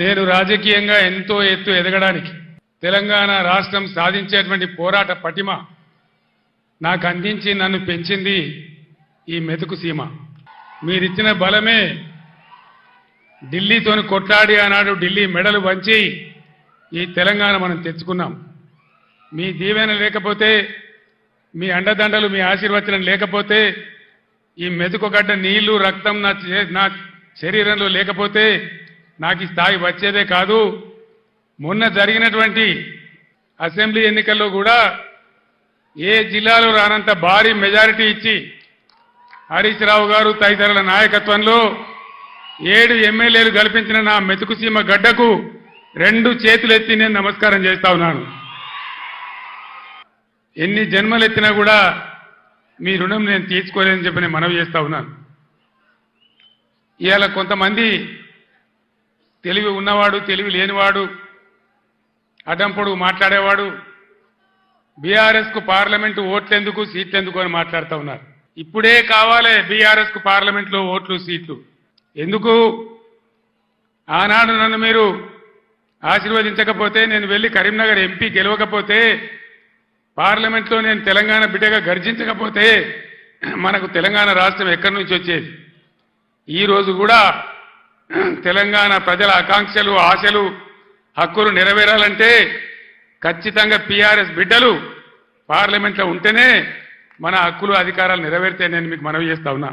నేను రాజకీయంగా ఎంతో ఎత్తు ఎదగడానికి తెలంగాణ రాష్ట్రం సాధించేటువంటి పోరాట పటిమ నాకు అందించి నన్ను పెంచింది ఈ మెతుకు సీమ. మీరిచ్చిన బలమే ఢిల్లీతోని కొట్లాడి ఆనాడు ఢిల్లీ మెడలు వంచి ఈ తెలంగాణ మనం తెచ్చుకున్నాం. మీ దీవెన లేకపోతే, మీ అండదండలు, మీ ఆశీర్వచనం లేకపోతే, ఈ మెతుకుగడ్డ నీళ్లు రక్తం నా శరీరంలో లేకపోతే నాకు ఈ స్థాయి వచ్చేదే కాదు. మొన్న జరిగినటువంటి అసెంబ్లీ ఎన్నికల్లో కూడా ఏ జిల్లాలో రానంత భారీ మెజారిటీ ఇచ్చి హరీష్ రావు గారు తదితరుల నాయకత్వంలో 7 ఎమ్మెల్యేలు కల్పించిన నా మెతుకుసీమ గడ్డకు 2 చేతులెత్తి నేను నమస్కారం చేస్తా ఉన్నాను. ఎన్ని జన్మలెత్తినా కూడా మీ రుణం నేను తీర్చుకోలేదని చెప్పి నేను మనవి చేస్తా ఉన్నాను. ఇవాళ కొంతమంది తెలివి ఉన్నవాడు, తెలివి లేనివాడు, అడ్డంపొడుగు మాట్లాడేవాడు బీఆర్ఎస్కు పార్లమెంటు ఓట్లెందుకు, సీట్లెందుకు అని మాట్లాడుతూ ఉన్నారు. ఇప్పుడే కావాలి బీఆర్ఎస్కు పార్లమెంట్లో ఓట్లు, సీట్లు ఎందుకు? ఆనాడు నన్ను మీరు ఆశీర్వదించకపోతే, నేను వెళ్ళి కరీంనగర్ ఎంపీ గెలవకపోతే, పార్లమెంట్లో నేను తెలంగాణ బిడ్డగా గర్జించకపోతే మనకు తెలంగాణ రాష్ట్రం ఎక్కడి నుంచి వచ్చేది? ఈరోజు కూడా తెలంగాణ ప్రజల ఆకాంక్షలు, ఆశలు, హక్కులు నెరవేరాలంటే ఖచ్చితంగా టీఆర్ఎస్ బిడ్డలు పార్లమెంట్లో ఉంటేనే మన హక్కులు, అధికారాలు నెరవేర్తే నేను మీకు మనవి చేస్తా ఉన్నా.